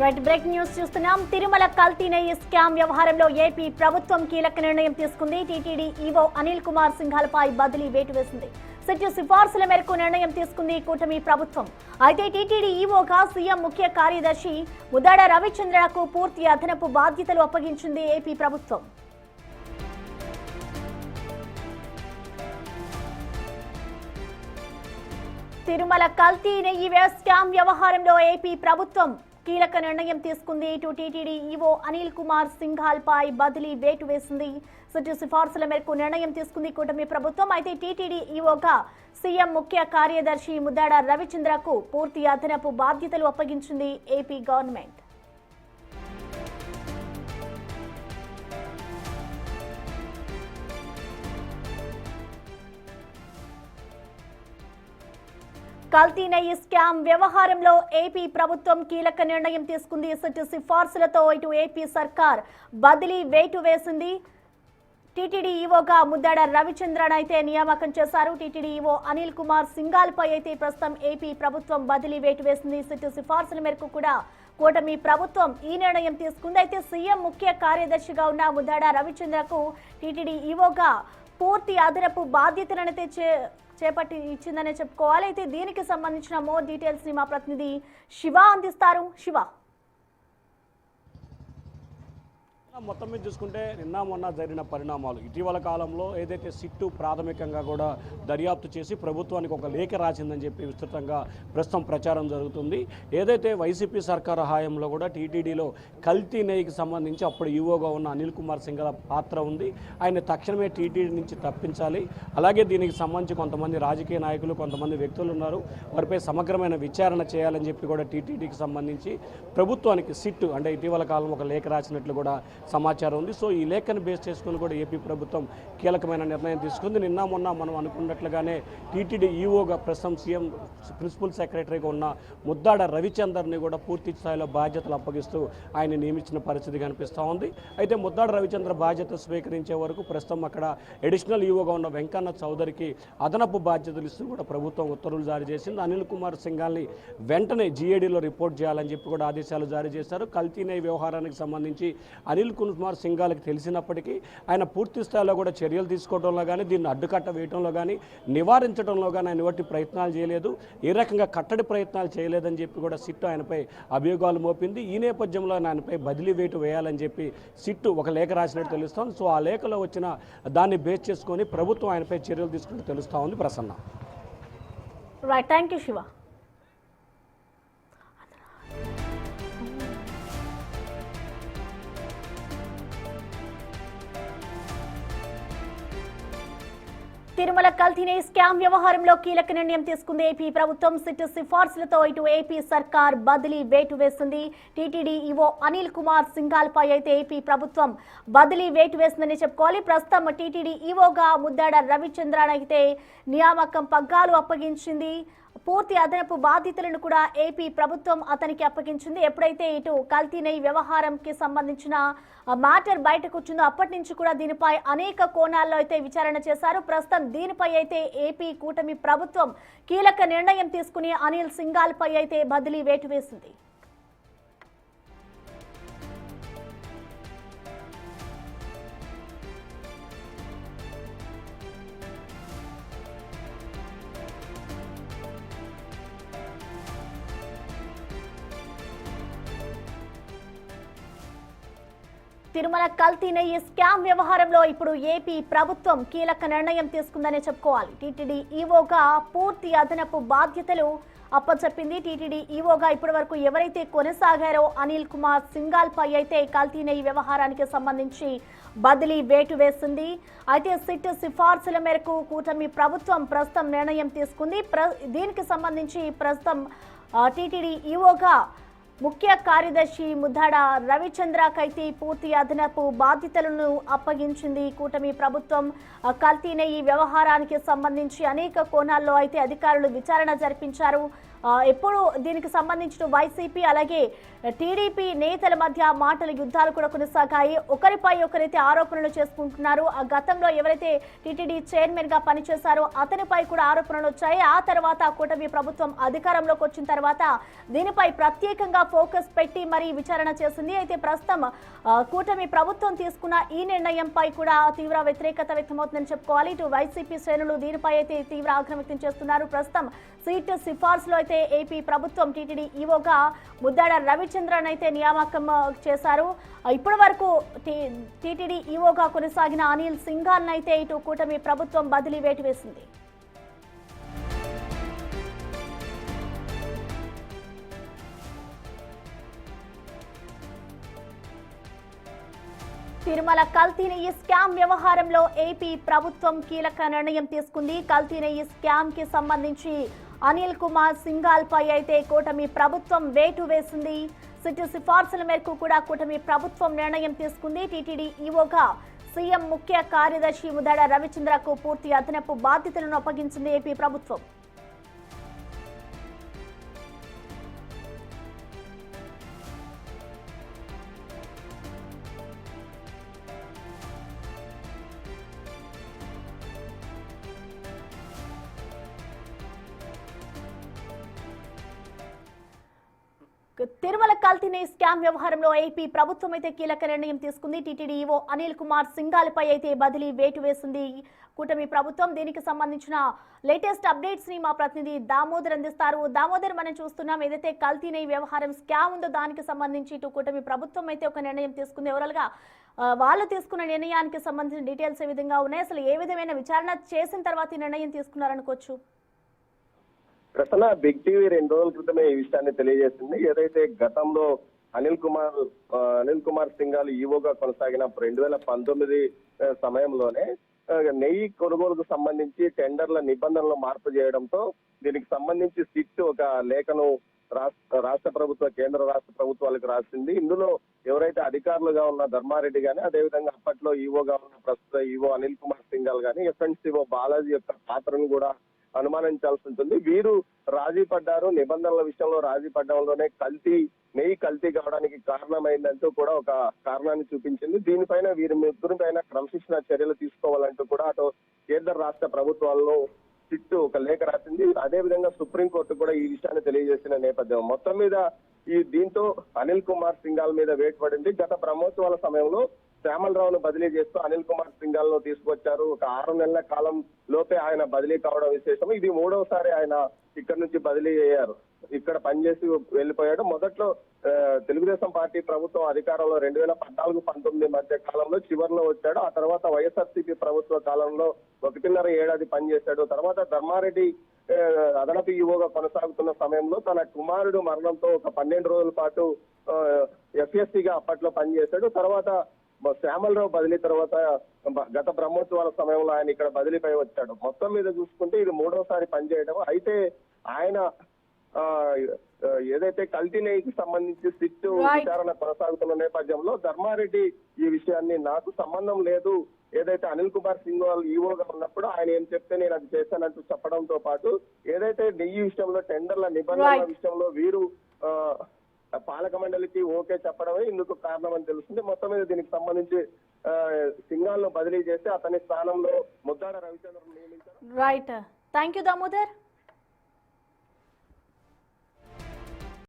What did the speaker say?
Right break news చూస్తున్నాం. తిరుమల కల్తీ నెయ్యి స్కామ్ వ్యవహారంలో ఏపీ ప్రభుత్వం కీలక నిర్ణయం తీసుకుంది. టీటీడీ ఈవో అనిల్ కుమార్ సింఘాల్పై బదిలీ వేటు వేసింది. సిట్ సిఫార్సుల మేరకు నిర్ణయం తీసుకుంది కూటమి ప్రభుత్వం. అయితే టీటీడీ ఈవోగా సీఎం ముఖ్య కార్యదర్శి ముద్దాడ రవిచంద్రకు పూర్తి అదనపు బాధ్యతలు అప్పగించింది ఏపీ ప్రభుత్వం. తిరుమల కల్తీ నెయ్యి స్కామ్ వ్యవహారంలో ఏపీ ప్రభుత్వం కీలక నిర్ణయం తీసుకుంది. ఇటు టీటీడీ ఈవో అనిల్ కుమార్ సింఘాల్పై బదిలీ వేటు వేసింది. సిఫార్సుల మేరకు నిర్ణయం తీసుకుంది కూటమి ప్రభుత్వం. అయితే టీటీడీ ఈవోగా సీఎం ముఖ్య కార్యదర్శి ముద్దాడ రవిచంద్రకు పూర్తి అదనపు బాధ్యతలు అప్పగించింది ఏపీ గవర్నమెంట్. కల్తీ నెయ్యి స్కామ్ వ్యవహారంలో ఏపీ ప్రభుత్వం కీలక నిర్ణయం తీసుకుంది. సిఫార్సులతో ఇటు ఏపీ సర్కార్ బదిలీ వేటు వేసింది. టీటీడీ ఈవోగా ముద్దాడ రవిచంద్రన్ అయితే నియామకం చేశారు. టీటీడీ ఈవో అనిల్ కుమార్ సింఘాల్పై అయితే ప్రస్తుతం ఏపీ ప్రభుత్వం బదిలీ వేటు వేసింది. సిఫార్సుల మేరకు కూడా కూటమి ప్రభుత్వం ఈ నిర్ణయం తీసుకుంది. అయితే సీఎం ముఖ్య కార్యదర్శిగా ఉన్న ముద్దాడ రవిచంద్రకు టీటీడీ ఈవోగా పూర్తి అదనపు బాధ్యతలను చేపట్టి ఇచ్చిందనే చెప్పుకోవాలి. అయితే దీనికి సంబంధించిన మోర్ డీటెయిల్స్ ని మా ప్రతినిధి శివ అందిస్తారు. శివ, మొత్తం మీద చూసుకుంటే నిన్న మొన్న జరిగిన పరిణామాలు, ఇటీవల కాలంలో ఏదైతే సిట్టు ప్రాథమికంగా కూడా దర్యాప్తు చేసి ప్రభుత్వానికి ఒక లేఖ రాసిందని చెప్పి విస్తృతంగా ప్రస్తుతం ప్రచారం జరుగుతుంది. ఏదైతే వైసీపీ సర్కారు హయాంలో కూడా టీటీడీలో కల్తీ నెయ్యికి సంబంధించి అప్పుడు ఈవోగా ఉన్న అనిల్ కుమార్ సింఘాల్ పాత్ర ఉంది. ఆయన తక్షణమే టీటీడీ నుంచి తప్పించాలి. అలాగే దీనికి సంబంధించి కొంతమంది రాజకీయ నాయకులు, కొంతమంది వ్యక్తులు ఉన్నారు, వారిపై సమగ్రమైన విచారణ చేయాలని చెప్పి కూడా టీటీడీకి సంబంధించి ప్రభుత్వానికి సిట్టు అంటే ఇటీవల కాలం ఒక లేఖ రాసినట్లు కూడా సమాచారం ఉంది. సో ఈ లేఖను బేస్ చేసుకుని కూడా ఏపీ ప్రభుత్వం కీలకమైన నిర్ణయం తీసుకుంది. నిన్న మొన్న మనం అనుకున్నట్లుగానే టీటీడీ ఈవోగా ప్రస్తుతం సీఎం ప్రిన్సిపల్ సెక్రటరీగా ఉన్న ముద్దాడ రవిచందర్ని కూడా పూర్తి స్థాయిలో బాధ్యతలు అప్పగిస్తూ ఆయన నియమించిన పరిస్థితి కనిపిస్తూ ఉంది. అయితే ముద్దాడ రవిచంద్ర బాధ్యత స్వీకరించే వరకు ప్రస్తుతం అక్కడ అడిషనల్ ఈవోగా ఉన్న వెంకన్న చౌదరికి అదనపు బాధ్యతలు ఇస్తూ కూడా ప్రభుత్వం ఉత్తర్వులు జారీ చేసింది. అనిల్ కుమార్ సింఘాల్ని వెంటనే జీఏడీలో రిపోర్ట్ చేయాలని చెప్పి కూడా ఆదేశాలు జారీ చేశారు. కల్తీ నెయ్యి వ్యవహారానికి సంబంధించి అనిల్ కుమార్ సింఘాల్కి తెలిసినప్పటికీ ఆయన పూర్తి స్థాయిలో కూడా చర్యలు తీసుకోవడంలో కానీ, దీన్ని అడ్డుకట్ట వేయడంలో కానీ, నివారించడంలో కానీ ఆయన ఎటువంటి ప్రయత్నాలు చేయలేదు. ఏ రకంగా కట్టడి ప్రయత్నాలు చేయలేదని చెప్పి కూడా సిట్టు ఆయనపై అభియోగాలు మోపింది. ఈ నేపథ్యంలో ఆయనపై బదిలీ వేటు వేయాలని చెప్పి సిట్టు ఒక లేఖ రాసినట్టు తెలుస్తోంది. సో ఆ లేఖలో వచ్చిన దాన్ని బేస్ చేసుకొని ప్రభుత్వం ఆయనపై చర్యలు తీసుకున్నట్టు తెలుస్తూ ఉంది. Prasanna. Right, thank you Shiva. Tirumala కల్తీ నెయ్యి స్కామ్ వ్యవహారంలో కీలక నిర్ణయం తీసుకుంది ఏపీ ప్రభుత్వం. సిట్ సిఫార్సులతో ఇటు ఏపీ సర్కార్ బదిలీ వేటు వేసింది. టీటీడీ ఈవో అనిల్ కుమార్ సింఘాల్పై అయితే ఏపీ ప్రభుత్వం బదిలీ వేటు వేసిందని చెప్పుకోవాలి. ప్రస్తుతం టీటీడీ ఈవోగా ముద్దాడ రవిచంద్రన్ అయితే నియామకం పగ్గాలు అప్పగించింది. పూర్తి అదనపు బాధ్యతలను కూడా ఏపీ ప్రభుత్వం అతనికి అప్పగించింది. ఎప్పుడైతే ఇటు కల్తీ నెయ్యి వ్యవహారంకి సంబంధించిన మ్యాటర్ బయటకు వచ్చిందో అప్పటి నుంచి కూడా దీనిపై అనేక కోణాల్లో అయితే విచారణ చేశారు. ప్రస్తుతం దీనిపై అయితే ఏపీ కూటమి ప్రభుత్వం కీలక నిర్ణయం తీసుకుని అనిల్ సింఘాల్పై అయితే బదిలీ వేటు వేసింది. తిరుమల కల్తీ నెయ్యి స్కామ్ వ్యవహారంలో ఇప్పుడు ఏపీ ప్రభుత్వం కీలక నిర్ణయం తీసుకుందనే చెప్పుకోవాలి. టీటీడీ ఈవోగా పూర్తి అదనపు బాధ్యతలు అప్పచెప్పింది. టీటీడీ ఈవోగా ఇప్పటి వరకు ఎవరైతే కొనసాగారో అనిల్ కుమార్ సింఘాల్పై అయితే కల్తీ నెయ్యి వ్యవహారానికి సంబంధించి బదిలీ వేటు వేసింది. అయితే సిట్ సిఫార్సుల మేరకు కూటమి ప్రభుత్వం ప్రస్తుతం నిర్ణయం తీసుకుంది. దీనికి సంబంధించి ప్రస్తుతం టీటీడీ ఈవోగా ముఖ్య కార్యదర్శి ముద్దాడ రవిచంద్రకైతే పూర్తి అదనపు బాధ్యతలను అప్పగించింది కూటమి ప్రభుత్వం. కల్తీ నెయ్యి వ్యవహారానికి సంబంధించి అనేక కోణాల్లో అయితే అధికారులు విచారణ జరిపించారు. ఎప్పుడు దీనికి సంబంధించిన వైసీపీ అలాగే టీడీపీ నేతల మధ్య మాటల యుద్ధాలు కూడా కొనసాగాయి. ఒకరిపై ఒకరైతే ఆరోపణలు చేసుకుంటున్నారు. ఆ గతంలో ఎవరైతే టీటీడీ చైర్మన్ గా పనిచేశారో అతనిపై కూడా ఆరోపణలు వచ్చాయి. ఆ తర్వాత కూటమి ప్రభుత్వం అధికారంలోకి వచ్చిన తర్వాత దీనిపై ప్రత్యేకంగా ఫోకస్ పెట్టి మరీ విచారణ చేసింది. అయితే ప్రస్తుతం కూటమి ప్రభుత్వం తీసుకున్న ఈ నిర్ణయంపై కూడా తీవ్ర వ్యతిరేకత వ్యక్తమవుతుందని చెప్పుకోవాలి. ఇటు వైసీపీ శ్రేణులు దీనిపై అయితే తీవ్ర ఆగ్రహం వ్యక్తం చేస్తున్నారు. ప్రస్తుతం సీట్ సిఫార్సులో అయితే ఏపీ ప్రభుత్వం టీటీడీ ఈవోగా ముద్దాడ రవిచంద్రన్ అయితే నియామకం చేశారు. ఇప్పటి వరకు టీటీడీ ఈవోగా కొనసాగిన అనిల్ సింఘాల్ అయితే ఇటు కూటమి ప్రభుత్వం బదిలీ వేటు వేసింది. తిరుమల కల్తీ నెయ్యి స్కామ్ వ్యవహారంలో ఏపీ ప్రభుత్వం కీలక నిర్ణయం తీసుకుంది. కల్తీ నెయ్యి స్కామ్ కి సంబంధించి అనిల్ కుమార్ సింఘాల్ పై అయితే కూటమి ప్రభుత్వం వేటు వేసింది. సిట్ సిఫార్సుల మేరకు కూడా కూటమి ప్రభుత్వం నిర్ణయం తీసుకుంది. టీటీడీ ఈవోగా సీఎం ముఖ్య కార్యదర్శి ముద్దాడ రవిచంద్రకు పూర్తి అదనపు బాధ్యతలను అప్పగించింది ఏపీ ప్రభుత్వం. తిరుమల కల్తీ నెయ్యి స్కామ్ వ్యవహారంలో ఏపీ ప్రభుత్వం అయితే కీలక నిర్ణయం తీసుకుంది. టీటీడీ ఈవో అనిల్ కుమార్ సింఘాల్ పై అయితే బదిలీ వేటు వేసింది కూటమి ప్రభుత్వం. దీనికి సంబంధించిన లేటెస్ట్ అప్డేట్స్ ని మా ప్రతినిధి దామోదర్ అందిస్తారు. దామోదర్, మనం చూస్తున్నాం ఏదైతే కల్తీ నెయ్యి వ్యవహారం స్కామ్ ఉందో దానికి సంబంధించి ఇటు కూటమి ప్రభుత్వం అయితే ఒక నిర్ణయం తీసుకుంది. ఓవరాల్ గా వాళ్ళు తీసుకున్న నిర్ణయానికి సంబంధించిన డీటెయిల్స్ ఏ విధంగా ఉన్నాయి, అసలు ఏ విధమైన విచారణ చేసిన తర్వాత ఈ నిర్ణయం తీసుకున్నారనుకోవచ్చు? ప్రసన్న, బిగ్ టీవీ 2 రోజుల క్రితమే ఈ విషయాన్ని తెలియజేసింది. ఏదైతే గతంలో అనిల్ కుమార్ సింఘాల్ ఈవోగా కొనసాగిన 2019 సమయంలోనే నెయ్యి కొనుగోలుకు సంబంధించి టెండర్ల నిబంధనలు మార్పు చేయడంతో దీనికి సంబంధించి సిట్ ఒక లేఖను రాష్ట్ర ప్రభుత్వ కేంద్ర రాష్ట్ర ప్రభుత్వాలకు రాసింది. ఇందులో ఎవరైతే అధికారులుగా ఉన్న ధర్మారెడ్డి గానీ, అదేవిధంగా అప్పట్లో ఈవోగా ఉన్న ప్రస్తుత ఈవో అనిల్ కుమార్ సింఘాల్ గానీ, ఎఫ్ఎన్సీఓ బాలాజీ యొక్క పాత్రను కూడా అనుమానించాల్సి ఉంటుంది. వీరు రాజీ పడ్డారు, నిబంధనల విషయంలో రాజీ పడ్డంలోనే నెయ్యి కల్తీ కావడానికి కారణమైందంటూ కూడా ఒక కారణాన్ని చూపించింది. దీనిపైన వీరి ముగ్గురి పైన క్రమశిక్షణ చర్యలు తీసుకోవాలంటూ కూడా అటు కేంద్ర రాష్ట్ర ప్రభుత్వాల్లో సిట్ ఒక లేఖ రాసింది. అదేవిధంగా సుప్రీంకోర్టు కూడా ఈ విషయాన్ని తెలియజేసిన నేపథ్యం మొత్తం మీద దీంతో అనిల్ కుమార్ సింఘాల్ మీద వేటు పడింది. గత బ్రహ్మోత్సవాల సమయంలో శ్యామలరావును బదిలీ చేస్తూ అనిల్ కుమార్ సింఘాల్ ను తీసుకొచ్చారు. ఒక 6 నెలల కాలం లోపే ఆయన బదిలీ కావడం విశేషం. ఇది 3వసారి ఆయన ఇక్కడ నుంచి బదిలీ అయ్యారు. ఇక్కడ పనిచేసి వెళ్లిపోయాడు. మొదట్లో తెలుగుదేశం పార్టీ ప్రభుత్వం అధికారంలో 2014-19 మధ్య కాలంలో చివరిలో వచ్చాడు. ఆ తర్వాత వైఎస్ఆర్సీపీ ప్రభుత్వ కాలంలో 1.5 ఏడాది పనిచేశాడు. తర్వాత ధర్మారెడ్డి అదనపు ఈవోగా కొనసాగుతున్న సమయంలో తన కుమారుడు మరణంతో ఒక 12 రోజుల పాటు ఎఫ్ఎస్సీగా అప్పట్లో పనిచేశాడు. తర్వాత శ్యామలరావు బదిలీ తర్వాత గత బ్రహ్మోత్సవాల సమయంలో ఆయన ఇక్కడ బదిలీపై వచ్చాడు. మొత్తం మీద చూసుకుంటే ఇది 3వసారి పనిచేయడం. అయితే ఆయన ఏదైతే కల్తీ నెయ్యికి సంబంధించి సిట్ విచారణ కొనసాగుతున్న నేపథ్యంలో ధర్మారెడ్డి ఈ విషయాన్ని నాకు సంబంధం లేదు, ఏదైతే అనిల్ కుమార్ సింఘాల్ ఈవోగా ఉన్నప్పుడు ఆయన ఏం చెప్తే నేను అది చేశానంటూ చెప్పడంతో పాటు ఏదైతే నెయ్యి విషయంలో టెండర్ల నిబంధనల విషయంలో వీరు పాలక మండలికి ఓకే చెప్పడమే ఇందుకు కారణం అని తెలుస్తుంది. మొత్తం మీద దీనికి సంబంధించి సింఘాల్ ను బదిలీ చేసి అతని స్థానంలో ముద్దాడ రవిచంద్రన్ నియమించారు. Right, thank you Damodar.